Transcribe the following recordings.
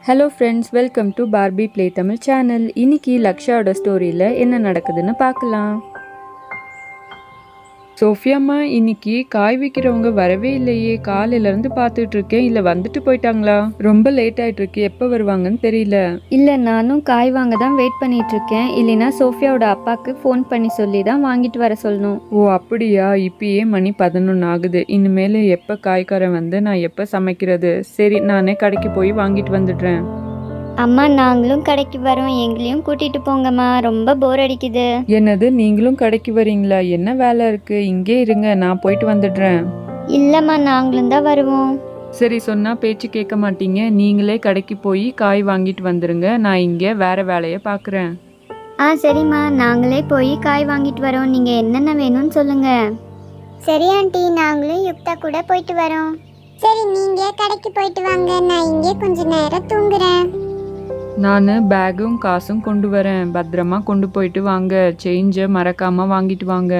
Hello friends, welcome to Barbie play Tamil channel. இன்னைக்கு லக்ஷாவோட ஸ்டோரியில் என்ன நடக்குதுன்னு பார்க்கலாம். சோஃபியாம்மா, இன்னைக்கு காய் விற்கிறவங்க வரவே இல்லையே. காலையிலேருந்து பார்த்துட்டு இருக்கேன். இல்லை வந்துட்டு போயிட்டாங்களா? ரொம்ப லேட் ஆகிட்டு இருக்கு. எப்போ வருவாங்கன்னு தெரியல. இல்லை, நானும் காய் வாங்க தான் வெயிட் பண்ணிட்டு இருக்கேன். இல்லைன்னா சோஃபியாவோட அப்பாவுக்கு ஃபோன் பண்ணி சொல்லி தான் வாங்கிட்டு வர சொல்லணும். ஓ அப்படியா? இப்பயே மணி 11 ஆகுது. இனிமேல் எப்போ காய்காரன் வந்து நான் எப்போ சமைக்கிறது? சரி, நானே கடைக்கு போய் வாங்கிட்டு வந்துடுறேன். அம்மா, நாங்களும் கடைக்கு வரோம், எங்களையும் கூட்டிட்டு போங்கம்மா, ரொம்ப போர் அடிக்குது. என்னது, நீங்களும் கடைக்கு வரீங்களா? என்ன வேலை இருக்கு? இங்கே இருங்க, நான் போயிட்டு வந்துடுறேன். இல்லம்மா, நாங்களும் தான் வருவோம். சரி, சொன்னா பேச்சு கேட்க மாட்டீங்க. நீங்களே கடைக்கு போய் காய் வாங்கிட்டு வந்துருங்க. நான் இங்கே வேற வேலையை பார்க்குறேன். சரிம்மா, நாங்களே போய் காய் வாங்கிட்டு வரோம். நீங்க என்னென்ன வேணும்னு சொல்லுங்க. சரி ஆண்டி, நாங்களும் யுக்தா கூட போயிட்டு வரோம். சரி, நீங்க கடைக்கு போயிட்டு வாங்க, நான் இங்கே கொஞ்ச நேரம் தூங்குறேன். நான் பேக்கும் காசும் கொண்டு வரேன். பத்திரமா கொண்டு போயிட்டு வாங்க. சேஞ்சை மறக்காம வாங்கிட்டு வாங்க.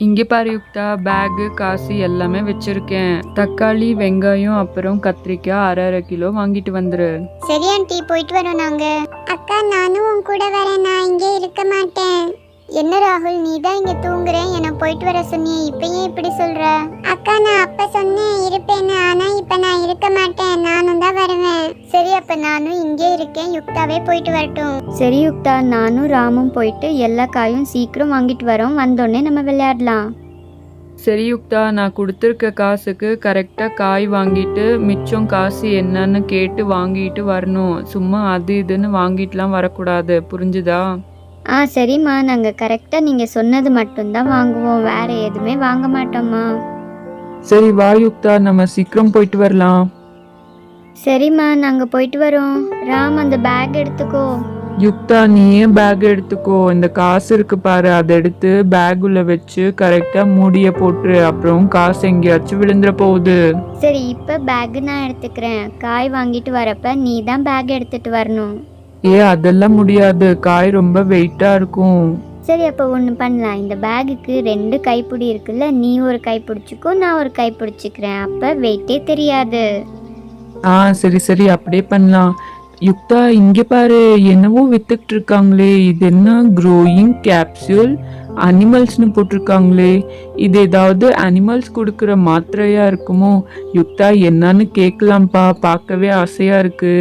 இங்கே பாரு யுக்தா, பேகு காசு எல்லாமே வச்சிருக்கேன். தக்காளி, வெங்காயம், அப்புறம் கத்திரிக்காய் 1/2 கிலோ வாங்கிட்டு வந்துரு. சரி ஆண்டி, போயிட்டு வரோம் நாங்க. அக்கா, நானும் உன் கூட வரேன், நான் இங்கே இருக்க மாட்டேன். என்ன ராகுல், நீ தான் இங்க தூங்குறேன், என்ன போயிட்டு வர சொன்னியே, இப்ப ஏன் இப்படி சொல்ற? அக்கா, நான் அப்ப சொன்னேன் இருப்பேன்னு, ஆனா இப்ப நான் இருக்க மாட்டேன், நானும் தான் வருவேன். சரி, அப்ப நானும் இங்கே இருக்கேன், யுக்தாவே போயிட்டு வரட்டும். சரி யுக்தா, நானும் ராமும் போயிட்டு எல்லா காயும் சீக்கிரம் வாங்கிட்டு வரோம். வந்தோடனே நம்ம விளையாடலாம். சரி யுக்தா, நான் கொடுத்துருக்க காசுக்கு கரெக்டாக காய் வாங்கிட்டு மிச்சம் காசு என்னன்னு கேட்டு வாங்கிட்டு வரணும். சும்மா அது இதுன்னு வாங்கிட்டுலாம் வரக்கூடாது, புரிஞ்சுதா? சரிம்மா, நாங்க கரெக்டா நீங்க சொன்னது மட்டும்தான் வாங்குவோம், வேற எதுவுமே வாங்க மாட்டோம்மா. சரி வா யுக்தா, நம்ம சீக்கிரம் போயிட்டு வரலாம். சரிம்மா, நாங்க போயிட்டு வரோம். ராம், அந்த பேக் எடுத்துக்கோ. யுக்தா, நீயே பேக் எடுத்துக்கோ. இந்த காசு இருக்கு பாரு, அதை எடுத்து பேக் உள்ள வச்சு கரெக்டா மூடிய போட்டுரு. அப்புறம் காசு எங்கேயாச்சும் விழுந்துற போகுது. சரி, இப்ப பேக் நான் எடுத்துக்கிறேன். காய் வாங்கிட்டு வரப்ப நீ தான் பேக் எடுத்துட்டு வரணும். அதெல்லாம் முடியாது, காய் ரொம்ப வெயிட்டா இருக்கும். சரி, அப்போ ஒன்று பண்ணலாம். இந்த பேகுக்கு 2 கைப்பிடி இருக்குல்ல, நீ ஒரு கை பிடிச்சிக்கோ, நான் ஒரு கை பிடிச்சிக்கிறேன். அப்போ வெயிட்டே தெரியாது. சரி சரி, அப்படியே பண்ணலாம். யுக்தா, இங்க பாரு, என்னவோ வித்துக்கிட்டு இருக்காங்களே. இது என்ன? க்ரோயிங் கேப்சூல் அனிமல்ஸ்னு போட்டிருக்காங்களே. இது ஏதாவது அனிமல்ஸ் கொடுக்குற மாத்திரையா இருக்குமோ? யுக்தா, என்னன்னு கேட்கலாம்ப்பா, பார்க்கவே ஆசையா இருக்கு.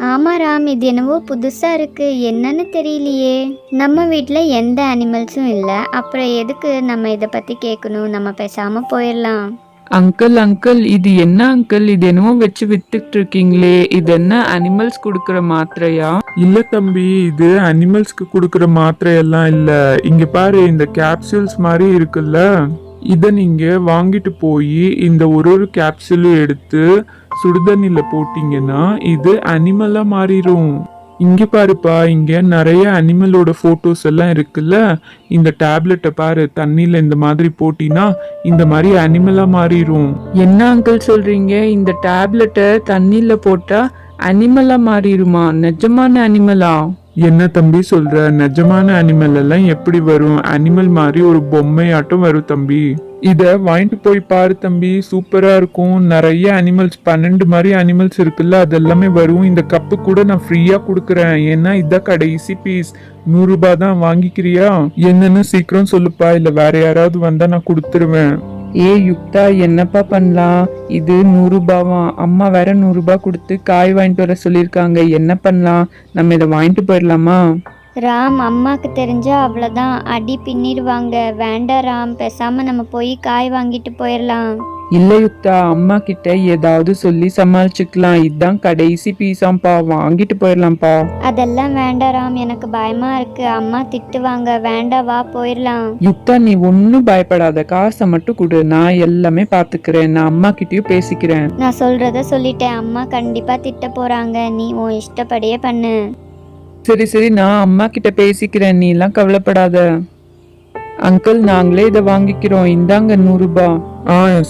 ஆமா ராம், இது என்னவோ புதுசா இருக்கு, என்னன்னு தெரியலையே. நம்ம வீட்டில் எந்த அனிமல்ஸும் இல்லை, அப்புறம் எதுக்கு நம்ம இதை பத்தி கேட்கணும்? நம்ம பேசாம போயிடலாம். அங்கிள், இது என்ன அங்கிள்? இது என்னவோ வச்சு வித்துக்கிட்டு இருக்கீங்களே, இது என்ன அனிமல்ஸ் கொடுக்குற மாத்திரையா? இல்ல தம்பி, இது அனிமல்ஸ்க்கு கொடுக்குற மாத்திரையெல்லாம் இல்ல. இங்க பாரு, இந்த கேப்சூல்ஸ் மாதிரி இருக்குல்ல, இத நீங்க வாங்கிட்டு போய் இந்த ஒரு கேப்சூலும் எடுத்து சுடுதண்ணில போட்டீங்கன்னா இது அனிமலா மாறிடும். இங்க பாருப்பா, இங்க நிறைய அனிமலோட போட்டோஸ் எல்லாம் இருக்குல்ல. இந்த டேப்லெட்டை பாரு, தண்ணியில இந்த மாதிரி போட்டினா இந்த மாதிரி அனிமலா மாறிடும். என்ன அங்கிள் சொல்றீங்க? இந்த டேப்லெட்டை தண்ணியில போட்டா அனிமலா மாறிடுமா? நிஜமான அனிமலா? என்ன தம்பி சொல்ற? நிஜமான அனிமல் எல்லாம் எப்படி வரும்? அனிமல் மாதிரி ஒரு பொம்மையாட்டம் வரும் தம்பி. இத வாங்கிட்டு போய் பாரு தம்பி, சூப்பரா இருக்கும். நிறைய அனிமல்ஸ், 12 மாதிரி அனிமல்ஸ் இருக்குல்ல, அதெல்லாமே வரும். இந்த கப்பு கூட நான் ஃப்ரீயா கொடுக்குறேன், ஏன்னா இதான் கடைசி பீஸ். 100 ரூபாய் தான், வாங்கிக்கிறியா? என்னன்னு சீக்கிரம் சொல்லுப்பா, இல்ல வேற யாராவது வந்தா நான் கொடுத்துருவேன். யுக்தா, என்னப்பா பண்ணலாம்? இது 100 ரூபாவா? அம்மா வேற 100 ரூபாய் கொடுத்து காய் வாங்கிட்டு வர சொல்லியிருக்காங்க. என்ன பண்ணலாம்? நம்ம இதை வாங்கிட்டு போயிடலாமா? ராம், அம்மாக்கு தெரிஞ்சா அவ்வளோதான், அடி பின்னிடுவாங்க. வேண்டாம் ராம், பேசாம நம்ம போய் காய் வாங்கிட்டு போயிடலாம். இல்ல யுக்தா, அம்மா கிட்ட ஏதாவது சொல்லி சமாளிச்சுக்கலாம். இதுதான் கடைசி பீஸாம்பா, வாங்கிட்டு போயிடலாம்ப்பா. அதெல்லாம் வேண்டாம் ராம், எனக்கு பயமா இருக்கு, அம்மா திட்டுவாங்க. வேண்டாம், வா போயிடலாம். யுக்தா, நீ ஒன்னும் பயப்படாத, காசை மட்டும் கொடு, நான் எல்லாமே பாத்துக்கிறேன். நான் அம்மா கிட்டயும் பேசிக்கிறேன். நான் சொல்றத சொல்லிட்டேன், அம்மா கண்டிப்பா திட்ட போறாங்க. நீ உன் இஷ்டப்படியே பண்ணு. சரி சரி, நான் அம்மா கிட்ட பேசிக்கிறேன், நீ எல்லாம் கவலைப்படாத. அங்கிள், நாங்களே இதை வாங்கிக்கிறோம். இந்தாங்க 100 ரூபாய்.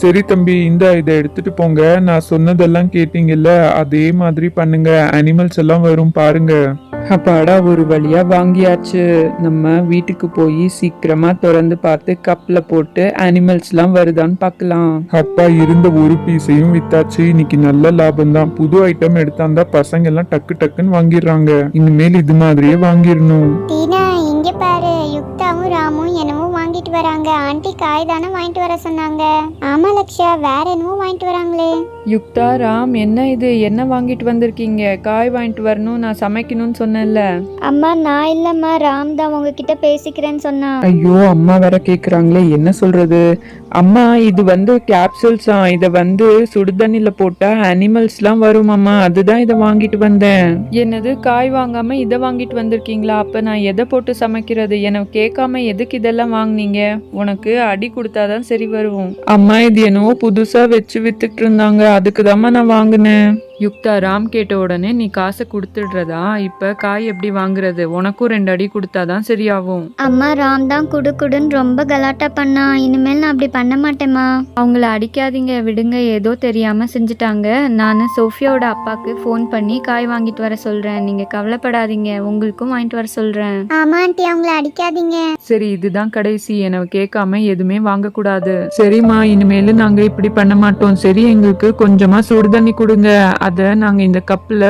சரி தம்பி, இதை எடுத்துட்டு போங்க. நான் சொன்னதெல்லாம் கேட்டீங்கல்ல, அதே மாதிரி பண்ணுங்க. அனிமல்ஸ் எல்லாம் வரும் பாருங்க. அப்பாடா, ஒரு வழியா வாங்கியாச்சு. நம்ம வீட்டுக்கு போய் சீக்கிரமா திறந்து பார்த்து கப்ல போட்டு அனிமல்ஸ்லாம் வருதான்னு பார்க்கலாம். அப்பா, இருந்த ஒரு பீஸையும் வித்தாச்சு. இன்னைக்கு நல்ல லாபம் தான். புது ஐட்டம் எடுத்தாந்தா பசங்க எல்லாம் டக்கு டக்குன்னு வாங்கிடுறாங்க. இனிமேல் இது மாதிரியே வாங்கிடணும். டீனா இங்க பாரு, யுக்தாவும் ராமும் என்னமோ வாங்கிட்டு வராங்க. ஆண்டி காய் தானே வாங்கிட்டு வர சொன்னாங்க. ஆமா லக்ஷா, வேற என்னமோ வாங்கிட்டு வராங்களே. யுக்தா, ராம், என்ன இது? என்ன வாங்கிட்டு வந்திருக்கீங்க? காய் வாங்கிட்டு வரணும், நான் சமைக்கணும்னு சொன்னேன்ல. அம்மா நான் இல்லம்மா, ராம் தான் உங்ககிட்ட பேசிக்கிறேன்னு சொன்னா. ஐயோ, அம்மா வேற கேக்குறாங்களே, என்ன சொல்றது? அம்மா, இது கேப்சூல்ஸா? இத சுடுதண்ணில போட்டா அனிமல்ஸ்லாம் வரும் அம்மா, அதுதான் இதை வாங்கிட்டு வந்தேன். என்னது, காய் வாங்காம இதை வாங்கிட்டு வந்திருக்கீங்களா? அப்ப நான் எதை போட்டு சமைக்கிறது? எனக்கு கேட்காம எதுக்கு இதெல்லாம் வாங்குனீங்க? உனக்கு அடி கொடுத்தாதான் சரி வரும். அம்மா, இது என்னவோ புதுசா வச்சு வித்துட்டு இருந்தாங்க, அதுக்கு தாம்மா நான் வாங்கினேன். யுக்தா, ராம் கேட்ட உடனே நீ காசை கொடுத்துடுறதா? இப்ப காய் எப்படி வாங்குறது? உனக்கும் 2 அடி கொடுத்தாதான் சரியாகும். அம்மா, ராம் தான் குடுன்னு ரொம்ப கலாட்டா பண்ணா. இனிமேல் நான் அப்படி பண்ண மாட்டேம்மா. அவங்கள அடிக்காதீங்க, விடுங்க. ஏதோ தெரியாம செஞ்சுட்டாங்க. நான் சோஃபியாவோட அப்பாக்கு ஃபோன் பண்ணி காய் வாங்கிட்டு வர சொல்றேன். நீங்க கவலைப்படாதீங்க, உங்களுக்கும் வாங்கிட்டு வர சொல்றேன். ஆமா ஆண்டி, அவங்கள அடிக்காதீங்க. சரி, இதுதான் கடைசி. எனக்கு கேட்காம எதுவுமே வாங்க கூடாது. சரிம்மா, இனிமேல நாங்க இப்படி பண்ண மாட்டோம். சரி, எங்களுக்கு கொஞ்சமா சுடு தண்ணி கொடுங்க. அத நாங்க இந்த கப்ல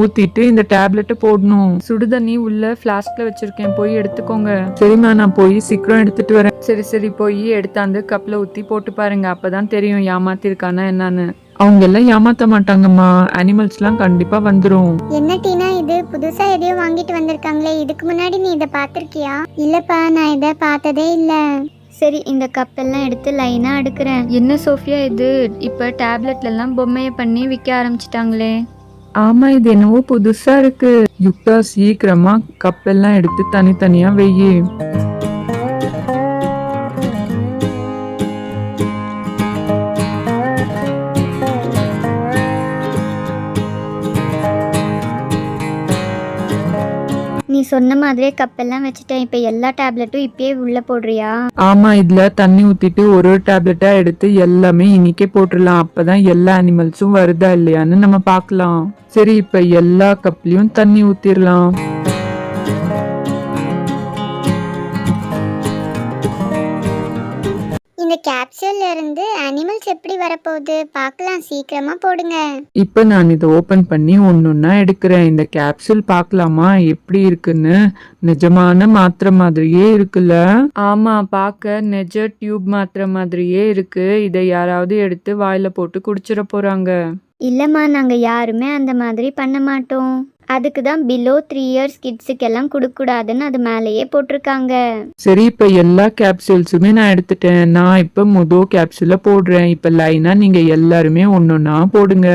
ஊத்திட்டு இந்த டேப்லெட்டை போடணும். சுடுதண்ணி உள்ள பிளாஸ்க்ல வச்சிருக்கேன், போய் எடுத்துக்கோங்க. சரிம்மா, நான் போய் சீக்கிரம் எடுத்துட்டு வரேன். சரி, போய் எடுத்தாந்து கப்ல ஊத்தி போட்டு பாருங்க, அப்பதான் தெரியும் ஏமாத்திருக்கானா என்னன்னு. அவங்க எல்லாம் ஏமாத்த மாட்டாங்கம்மா, அனிமல்ஸ் எல்லாம் கண்டிப்பா வந்துரும். என்ன டீனா, இது புதுசா எதையோ வாங்கிட்டு வந்திருக்காங்களே, இதுக்கு முன்னாடி நீ இதை பாத்திருக்கியா? இல்லப்பா, நான் இதை பார்த்ததே இல்ல. சரி, இந்த கப்பெல்லாம் எடுத்து லைனா அடுக்கிறேன். என்ன சோஃபியா இது? இப்ப டேப்லெட்ல எல்லாம் பொம்மையை பண்ணி விற்க ஆரம்பிச்சிட்டாங்களே. ஆமா, இது என்னவோ புதுசா இருக்கு. யுக்தா, சீக்கிரமா கப்பெல்லாம் எடுத்து தனித்தனியா வெயி. நீ சொன்ன மாதிரியே கப்பெல்லாம் வச்சுட்டேன். இப்ப எல்லா டேப்லெட்டும் இப்பயே உள்ள போடுறியா? ஆமா, இதுல தண்ணி ஊத்திட்டு ஒரு டேப்லெட்டா எடுத்து எல்லாமே இன்னைக்கே போட்டுடலாம். அப்பதான் எல்லா அனிமல்ஸும் வருதா இல்லையான்னு நம்ம பார்க்கலாம். சரி, இப்ப எல்லா கப்லயும் தண்ணி ஊத்திரலாம். இந்த கேப்சூல்ல இருந்து அனிமல்ஸ் எப்படி வரப்போகுது பார்க்கலாம், சீக்கிரமா போடுங்க. இப்ப நான் இதை ஓபன் பண்ணி ஒன்னொன்னா எடுக்கிறேன். இந்த கேப்சூல் பார்க்கலாமா எப்படி இருக்குன்னு? நிஜமான மாத்திரை மாதிரியே இருக்குல்ல? ஆமா, பார்க்க நிஜ டியூப் மாத்திரை மாதிரியே இருக்கு. இதை யாராவது எடுத்து வாயில போட்டு குடிச்சிட போறாங்க. இல்லம்மா, நாங்க யாருமே அந்த மாதிரி பண்ண மாட்டோம். அதுக்கு தான் பிலோ 3 years கிட்ஸுக்கெல்லாம் கொடுக்கூடாதுன்னு அது மேலேயே போட்டிருக்காங்க. சரி, இப்ப எல்லா கேப்சூல்ஸுமே நான் எடுத்துட்டேன். நான் இப்ப முதல் கேப்சூல போடுறேன். இப்ப லைனா நீங்க எல்லாருமே ஒன்னொன்னா போடுங்க.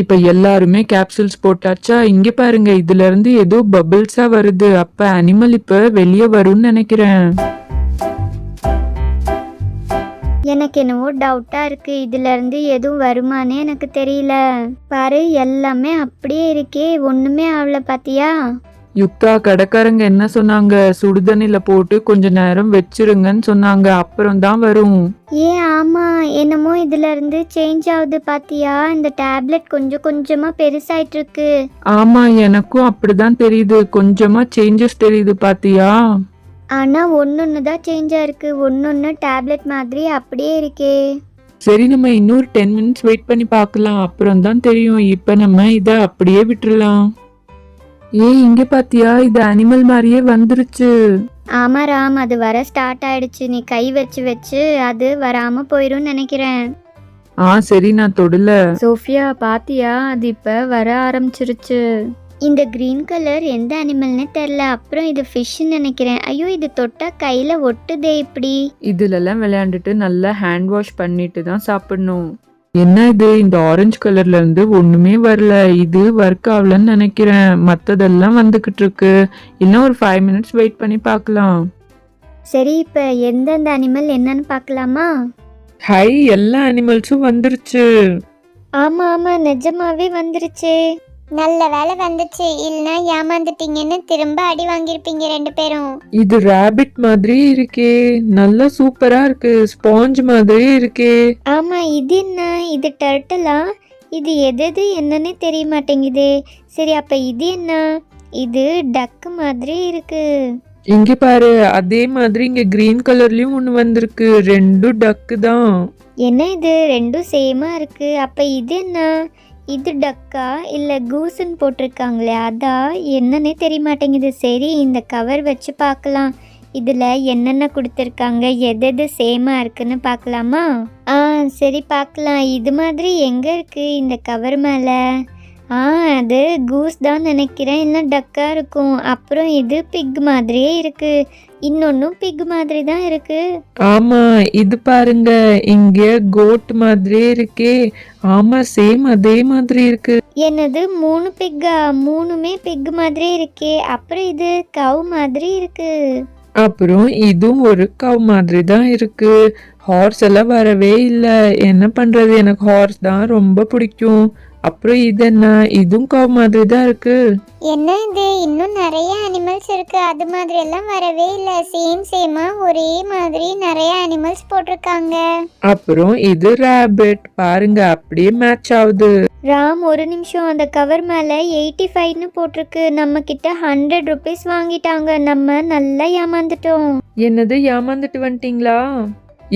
இப்ப எல்லாருமே கேப்சூல்ஸ் போட்டாச்சா? இங்க பாருங்க, இதுல இருந்து ஏதோ பபிள்ஸா வருது. அப்ப அனிமல் இப்ப வெளியே வரும்னு நினைக்கிறேன். எனக்கு என்னவோ டவுட்டா இருக்கு. இதுல இருந்து எதுவும் வருமானே எனக்கு தெரியல. பாரு, எல்லாமே அப்படியே இருக்கே, ஒண்ணுமே ஆகல. பாத்தியா? யுக்தா, கடைக்காரங்க என்ன சொன்னாங்க? சுடுதண்ணில போட்டு கொஞ்ச நேரம் வச்சிருங்கன்னு சொன்னாங்க, அப்புறம் தான் வரும். ஆமா, என்னமோ இதுல இருந்து சேஞ்ச் ஆகுது. பாத்தியா? இந்த டேப்லெட் கொஞ்சம் கொஞ்சமா பெருசாயிட்டு இருக்கு. ஆமா, எனக்கும் அப்படிதான் தெரியுது. கொஞ்சமா சேஞ்சஸ் தெரியுது, பாத்தியா? ஆனா ஒன்னொன்னு தான் சேஞ்ச் ஆயிருக்கு. ஒன்னொன்னு டேப்லெட் மாதிரி அப்படியே இருக்கே. சரி, நம்ம இன்னொரு 10 minutes வெயிட் பண்ணி பார்க்கலாம், அப்புறம் தான் தெரியும். இப்ப நம்ம இதை அப்படியே விட்டுறலாம். இங்க பாத்தியா, இது அனிமல் மாதிரியே வந்துருச்சு. ஆமா ராம், அது வர ஸ்டார்ட் ஆயிடுச்சு. நீ கை வச்சு வச்சு அது வராம போயிரும் நினைக்கிறேன். சரி, நான் தொடல. சோஃபியா, பாத்தியா, அது இப்ப வர ஆரம்பிச்சிருச்சு. இந்த கிரீன் கலர் எந்த அனிமல்னு தெரியல. அப்புறம் இது ஃபிஷ்ன்னு நினைக்கிறேன். ஐயோ, இது தொட்டா கையில ஒட்டுதே இப்படி. இதுல எல்லாம் விளையாண்டுட்டு நல்லா ஹேண்ட் வாஷ் பண்ணிட்டு தான் சாப்பிடணும். என்ன இது இந்த ஆரஞ்சு கலர்ல இருந்து ஒண்ணுமே வரல. இது ஒர்க் ஆகலன்னு நினைக்கிறேன். மத்ததெல்லாம் வந்துகிட்டு இருக்கு. இன்னும் ஒரு 5 மினிட்ஸ் வெயிட் பண்ணி பார்க்கலாம். சரி, இப்போ எந்தெந்த அனிமல் என்னன்னு பார்க்கலாமா? ஹை, எல்லா அனிமல்ஸும் வந்துருச்சு. ஆமாம் ஆமாம், நிஜமாவே வந்துருச்சு. நல்ல வேலை வந்துச்சு, இல்லைன்னா ஏமாந்துட்டீங்கன்னு திரும்ப அடி வாங்கியிருப்பீங்க 2 பேரும். இது ராபிட் மாதிரி இருக்கே, நல்லா சூப்பரா இருக்கு. ஸ்பாஞ்ச் மாதிரி இருக்கே. ஆமாம், இது என்ன? இது டர்ட்டலா? இது எது என்னன்னே தெரிய மாட்டேங்குது. சரி, அப்போ இது என்ன? இது டக்கு மாதிரி இருக்கு. இங்க பாரு, அதே மாதிரி இங்க கிரீன் கலர்லயும் ஒண்ணு வந்திருக்கு. 2 டக்கு தான். என்ன இது, ரெண்டும் சேமா இருக்கு. அப்போ இது என்ன? இது டக்கா இல்லை கூசுன்னு போட்டிருக்காங்களே அதா? என்னன்னே தெரிய மாட்டேங்குது. சரி, இந்த கவர் வச்சு பார்க்கலாம். இதில் என்னென்ன கொடுத்துருக்காங்க, எது சேமாக இருக்குன்னு பார்க்கலாமா? சரி பார்க்கலாம். இது மாதிரி எங்கே இருக்குது இந்த கவர் மேலே? அது கூஸ் தான் நினைக்கிறேன், இல்லை டக்காக இருக்கும். அப்புறம் இது பிக் மாதிரியே இருக்குது. இன்னொன்னும் பிக் மாதிரி தான் இருக்கு. ஆமா, இது பாருங்க, இங்க கோட் மாதிரியே இருக்கே. ஆமா, சேம் அதே மாதிரி இருக்கு. என்னது 3 பிக்கா? 3மே பிக் மாதிரி இருக்கே. அப்புறம் இது கவ் மாதிரி இருக்கு. அப்புறம் இதுவும் ஒரு கவ் மாதிரி தான் இருக்கு. ஹார்ஸ் எல்லாம் வரவே இல்லை. என்ன பண்றது, எனக்கு ஹார்ஸ் தான் ரொம்ப பிடிக்கும். அப்புறம் இது என்ன? இதுவும் கவ் மாதிரி தான் இருக்கு. என்ன இது, இன்னும் நிறைய அனிமல்ஸ் இருக்கு. அது மாதிரி எல்லாம் வரவே இல்லை. சேமா ஒரே மாதிரி நிறைய அனிமல்ஸ் போட்டிருக்காங்க. அப்புறம் இது ராபிட் பாருங்க, அப்படியே மேட்ச் ஆகுது. ராம், ஒரு நிமிஷம். அந்த கவர் மேலே 85ன்னு போட்டிருக்கு. நம்ம கிட்ட 100 ருபீஸ் வாங்கிட்டாங்க. நம்ம நல்லா ஏமாந்துட்டோம். என்னது, ஏமாந்துட்டு வந்துட்டீங்களா?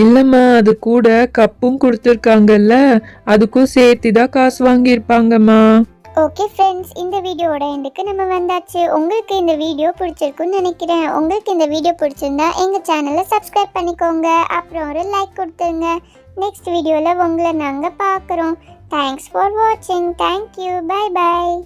இல்லம்மா, அது கூட கப்பும் கொடுத்துருக்காங்கல்ல, அதுக்கும் சேர்த்து தான் காசு வாங்கியிருப்பாங்கம்மா. ஓகே ஃப்ரெண்ட்ஸ், இந்த வீடியோவோட எண்டுக்கு நம்ம வந்தாச்சு. உங்களுக்கு இந்த வீடியோ பிடிச்சிருக்குன்னு நினைக்கிறேன். உங்களுக்கு இந்த வீடியோ பிடிச்சிருந்தா எங்கள் சேனலை சப்ஸ்கிரைப் பண்ணிக்கோங்க. அப்புறம் ஒரு லைக் கொடுத்துருங்க. நெக்ஸ்ட் வீடியோவில் உங்களை நாங்கள் பார்க்குறோம். தேங்க்ஸ் ஃபார் வாட்சிங். தேங்க்யூ. Bye bye.